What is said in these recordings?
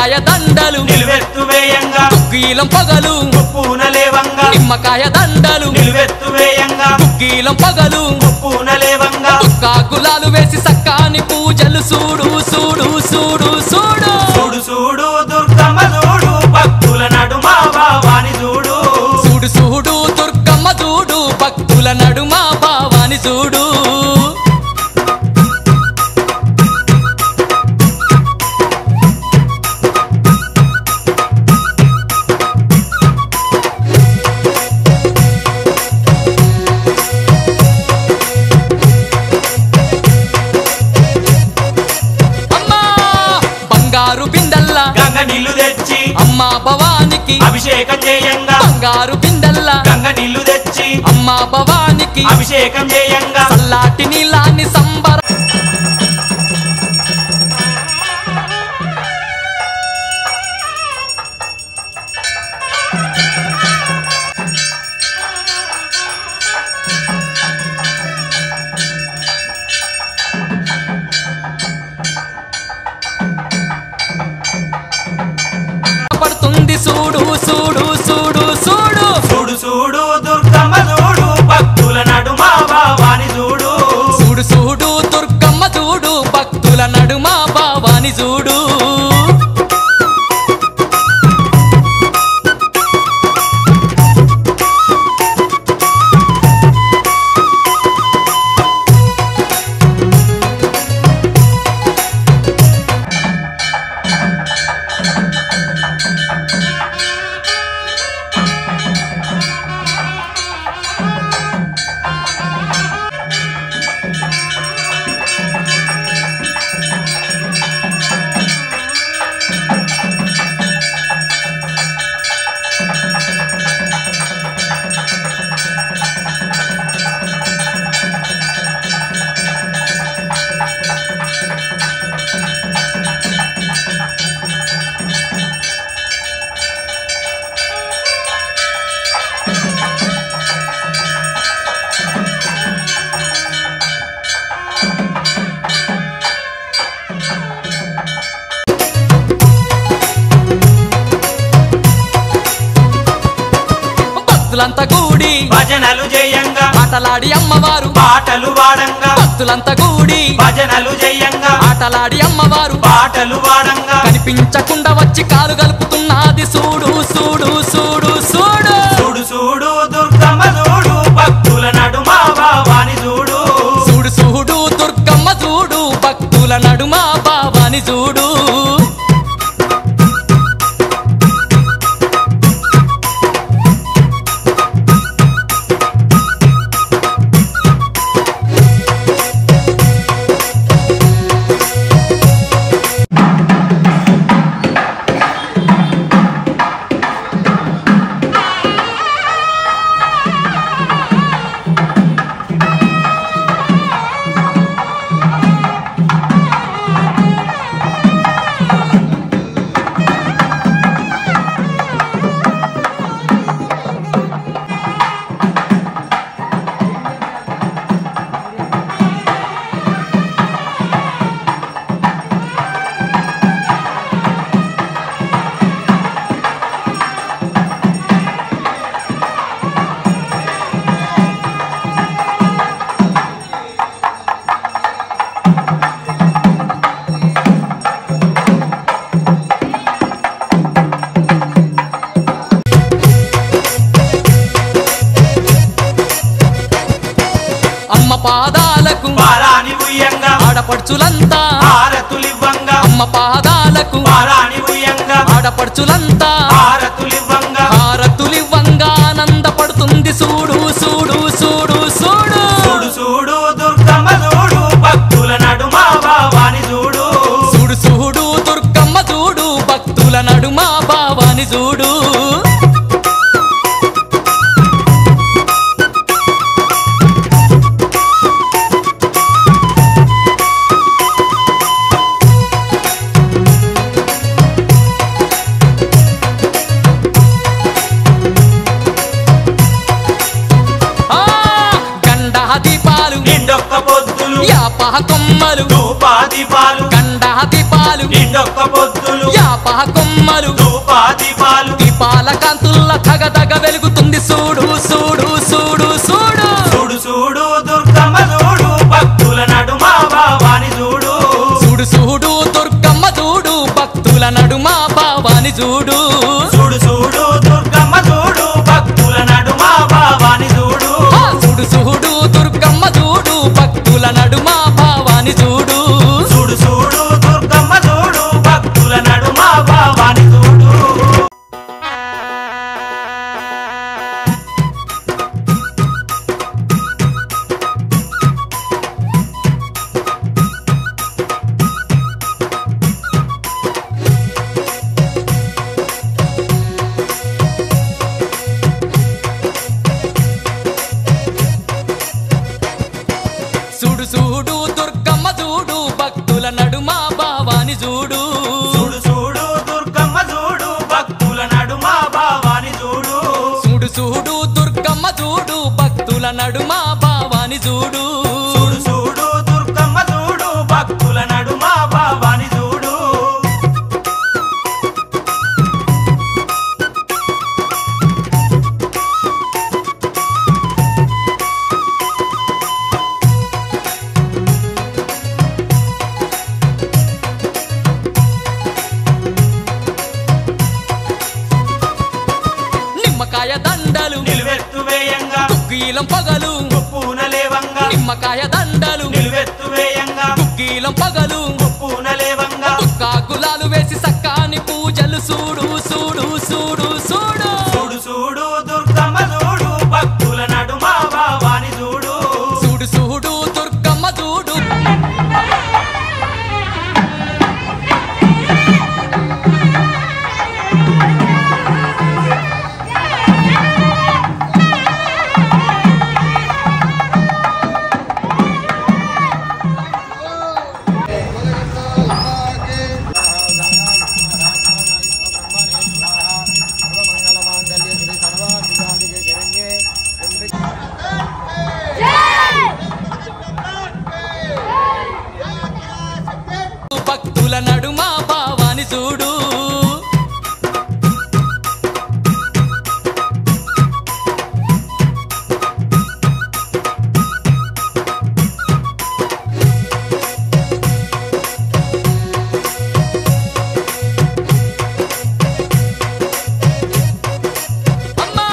నిమ్మకాయ దండలు నిలువెత్తు వేయంగా గుగ్గీలం పగలు పూనలేవంగా నిమ్మకాయ దండలు నిలువెత్తు వేయంగా గుగ్గీలం పగలు పూనలేవంగా గులాలు వేసి సక్కాని పూజలు చూడు చూడు చూడు చూడు చూడు చూడు దుర్గమ్మ చూడు భక్తుల నడుమ భావాని చూడు చూడు చూడు దుర్గమ్మ చూడు భక్తుల నడుమ భావాని చూడు గంగ నీళ్లు తెచ్చి అమ్మా భవానికి అభిషేకం చేయంగా బంగారు బిందెల్లా గంగ నీళ్లు తెచ్చి అమ్మా భవానికి అభిషేకం చేయంగా చల్లాటి నీలాన్ని సంబర పడుతుంది చూడు చూడు చూడు చూడు చూడు చూడు దుర్గమ్మ చూడు భక్తుల నడుమ భావాని చూడు చూడు చూడు దుర్గమ్మ చూడు భక్తుల నడుమ భావాని చూడు భక్తులంతా కూడి భజనలు చేయంగా ఆటలాడి అమ్మవారు పాటలు వాడంగా భక్తులంతా కూడి భజనలు చేయంగా ఆటలాడి అమ్మవారు పాటలు వాడంగా కనిపించకుండా వచ్చి కాలు కలుపుతున్నది చూడు చూడు చూడు చూడు చూడు చూడు దుర్గమ్మ చూడు భక్తుల నడుమ భావాని చూడు చూడు చూడు దుర్గమ్మ చూడు భక్తుల నడుమ భావాని చూడు అమ్మ పాదాలకు పారాని ఉయ్యంగా ఆడపడుచులంతా హారతులివ్వంగా అమ్మ పాదాలకు పారాని ఉయ్యంగా ఆడపడుచులంతా హారతులివ్వంగా హారతులివ్వంగా ఆనందపడుతుంది చూడు చూడు చూడు చూడు చూడు చూడు దుర్గమ్మ చూడు భక్తుల నడుమ భావాని చూడు చూడు చూడు దుర్గమ్మ చూడు భక్తుల నడుమ భావాని చూడు దీపాలు నిండొక్క పొద్దులు యాపహ కొమ్మలు ధూపా దీపాలు గండ దీపాలు నిండొక్క పొద్దులు యాపహ భావాని చూడు చూడు చూడు దుర్గమ్మ చూడు భక్తుల నడుమ భావాని చూడు చూడు చూడు దుర్గమ్మ చూడు భక్తుల నడుమ భావాని చూడు చూడు చూడు దుర్గమ్మ చూడు భక్తుల నడుమ భావాని చూడు చూడు చూడు దుర్గమ్మ చూడు భక్తుల నడుమ భావాని చూడు చూడు చూడు దుర్గమ్మ చూడు భక్తుల నడుమ భావాని చూడు చూడు చూడు దుర్గమ్మ చూడు భక్తుల నడుమ భావాని చూడు చూడు చూడు దుర్గమ్మ చూడు భక్తుల నడుమ భావాని చూడు నిమ్మకాయ దండలు నిలువెత్తు వేయంగా కుక్కీలం పగలు ఉప్పున లేవంగా నిమ్మకాయ దండలు నిలువెత్తు వేయంగా కుక్కీలం పగలు ఉప్పున లేవంగా కాకులాలు వేసి సక్కాని పూజలు చూడు చూడు చూడు చూడు చూడు చూడు దుర్గమ్మ చూడు భక్తుల నడుమ భావాని చూడు చూడు చూడు దుర్గమ్మ చూడు భక్తుల నడుమ భావాని చూడు అమ్మా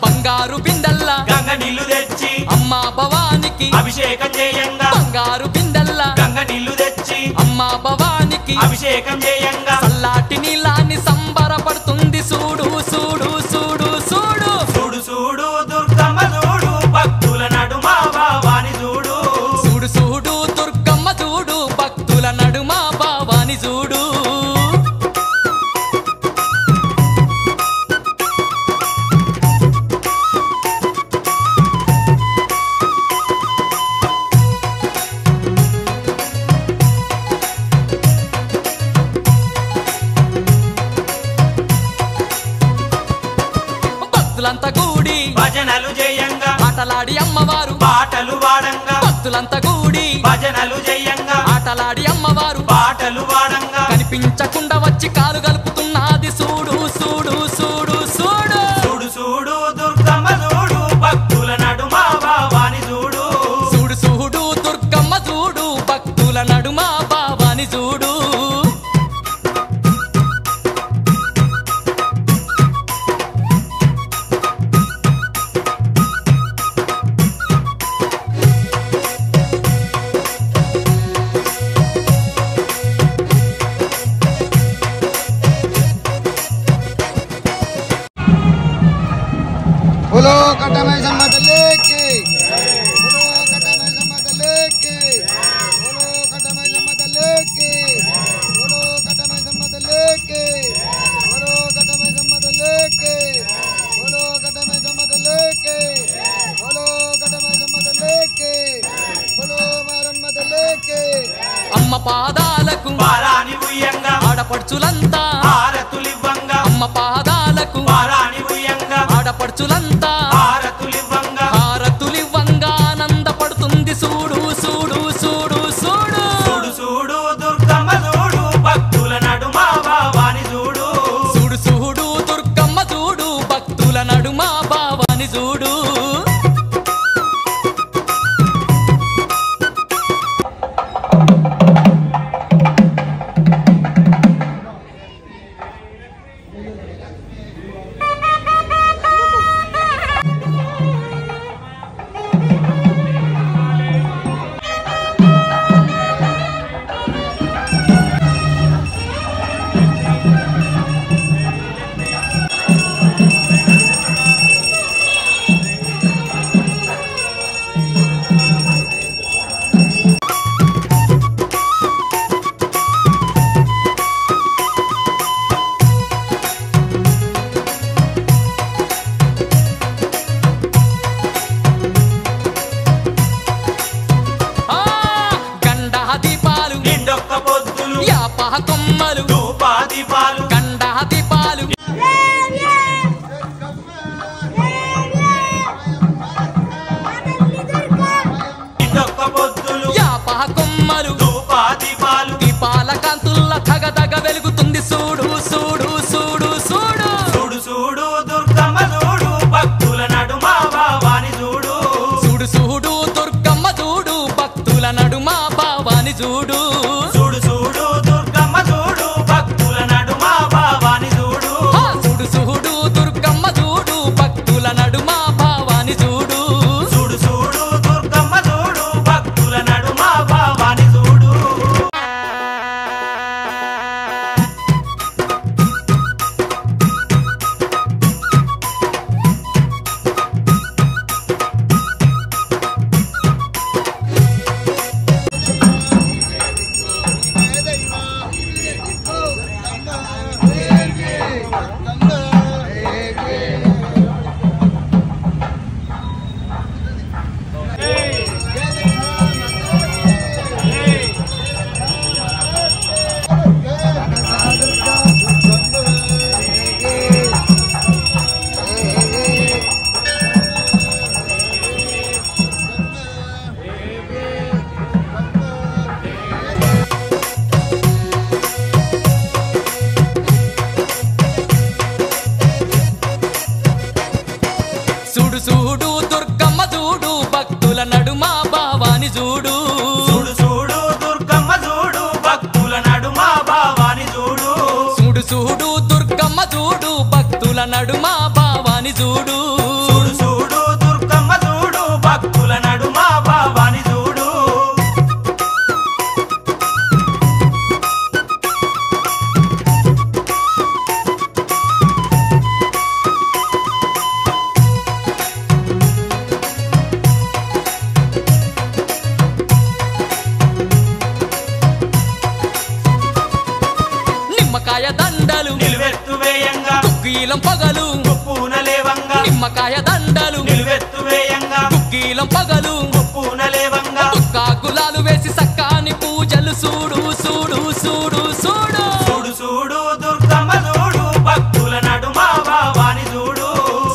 బంగారు బిందల్లా గంగ నీళ్లు తెచ్చి అమ్మా భవానికి అభిషేకం చేయంగా బంగారు బిందల్లా గంగ నీళ్లు తెచ్చి అమ్మా భవానికి అభిషేకం చేయంగా చల్లాటి నీలాన్ని సంబరపడుతుంది చూడు చూడు చూడు చూడు చూడు చూడు దుర్గమ్మ చూడు భక్తుల నడుమ భావాని చూడు చూడు చూడు దుర్గమ్మ చూడు భక్తుల నడుమ భావాని చూడు భక్తులంతా కూడి భజనలు చేయంగా ఆటలాడి అమ్మవారు పాటలు వాడంగా భక్తులంతా కూడి భజనలు చేయంగా ఆటలాడి అమ్మవారు పాటలు వాడంగా కనిపించకుండా వచ్చి కాలు కలుపుతున్నది చూడు చూడు చూడు చూడు చూడు చూడు దుర్గమ్మ చూడు భక్తుల నడుమ భావాని చూడు చూడు చూడు దుర్గమ్మ చూడు భక్తుల నడుమ భావాని చూడు కొమ్మలు ధూపాదీపాలు గండా దీపాలు ఇండొక్క పొద్దులు యాప కొమ్మలు ధూపాదీపాలు దీపాల కాంతుల్ల తగదగ వెలుగుతుంది చూడు చూడు చూడు చూడు చూడు చూడు దుర్గమ్మ చూడు భక్తుల నడుమ భావాని చూడు చూడు చూడు దుర్గమ్మ చూడు భక్తుల నడుమ భావాని చూడు చూడు చూడు దుర్గమ్మ చూడు భక్తుల నడుమ భావాని చూడు ఆ చూడు చూడు దుర్గమ్మ చూడు భక్తుల నడుమ భావాని చూడు చూడు చూడు దుర్గమ్మ చూడు భక్తుల నడుమ భావాని చూడు చూడు చూడు దుర్గమ్మ చూడు భక్తుల నడుమ భావాని చూడు చూడు చూడు దుర్గమ్మ చూడు భక్తుల నడుమ భావాని చూడు చూడు చూడు దుర్గమ్మ చూడు భక్తుల నడుమ భావాని చూడు చూడు చూడు దుర్గమ్మ చూడు భక్తుల నడుమ భావాని చూడు నిమ్మకాయ దండలు నిలువెత్తు వేయంగా కుక్కీలం పగలు ఉప్పున లేవంగా నిమ్మకాయ దండలు నిలువెత్తు వేయంగా కుక్కీలం పగలు ఉప్పున లేవంగా కాకులాలు వేసి సక్కాని పూజలు చూడు చూడు చూడు చూడు చూడు చూడు దుర్గమ్మ చూడు భక్తుల నడుమ భావాని చూడు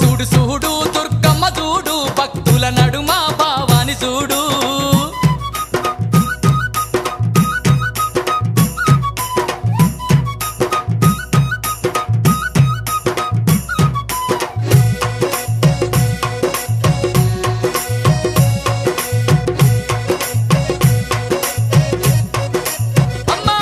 చూడు చూడు దుర్గమ్మ చూడు భక్తుల నడుమ భావాని చూడు అమ్మా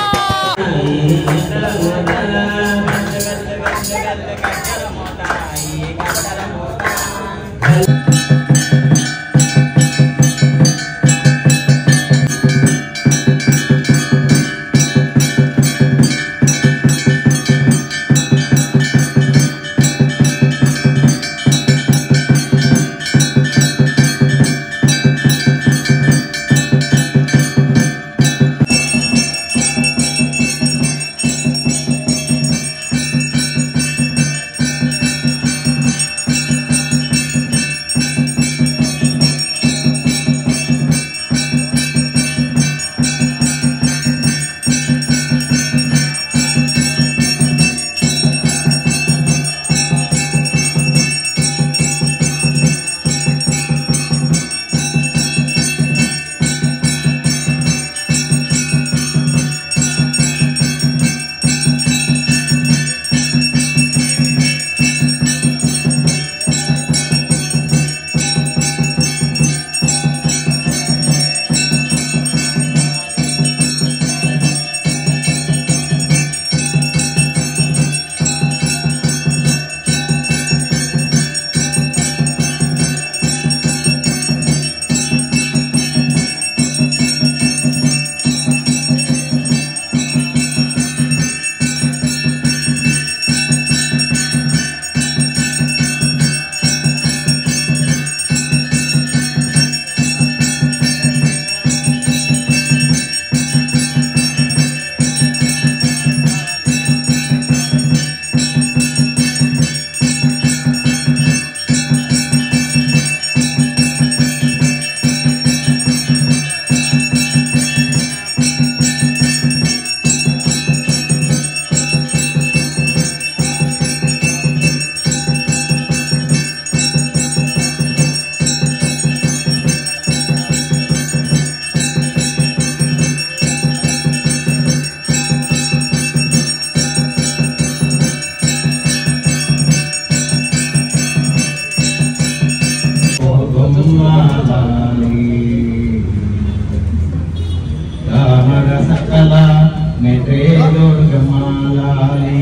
దుర్గమాలాలి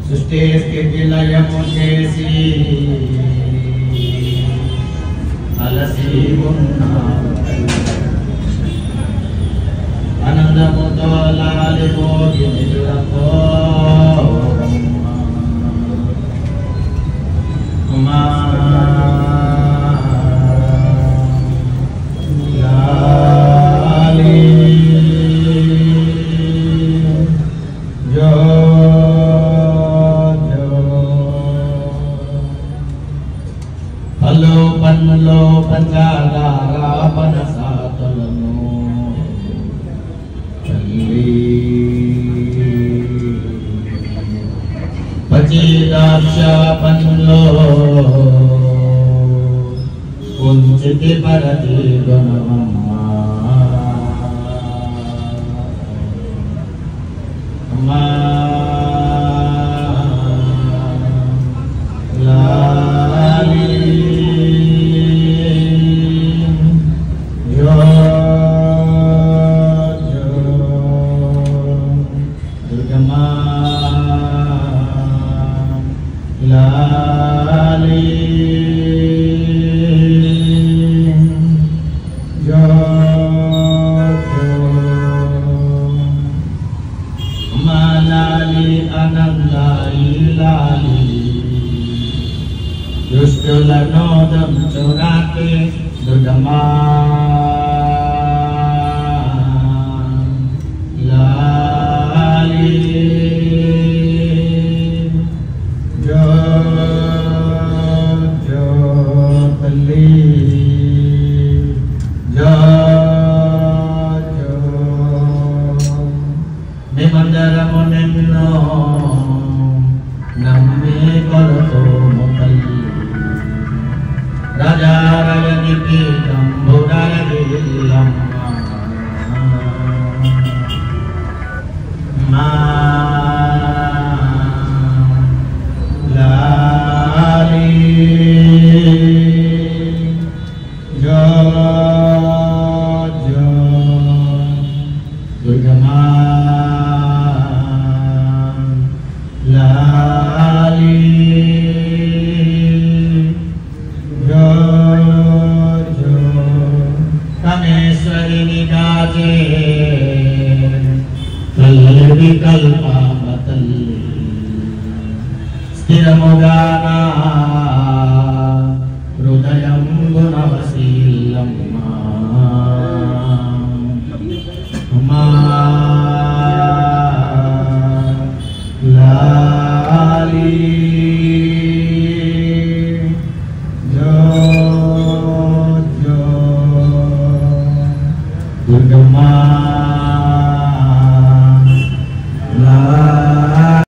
సృష్టి స్థితి లయము చేసి అలసి ఉన్నావు ఆనందముతో లాలిపోగి నిదురపో అమ్మా లాలి జో హలో పన్నులో పంచాగారా పనసాతలను పచిదాక్ష పన్నులో కుంచితి పరతి గుణమమ్మా అమ్మా లాలి దుర్గమా లాలి జో లాలి ఆనందాయి లాలి దుష్టులను దంచురాకే దుర్గమా లాలి జో జో తల్లి జో జో మేమందరము నిన్ను నమ్మి కొలుతుము తల్లి రాజారయని పీఠంబురగిల్లమ్మ మా లాలి జో జో దుర్గమా లాలి జో జో కామేశ్వరిని గాజే తల్లి కల్పామ తల్లి స్థిరముగానా హృదయం గుణవశీలమ్మా అమ్మా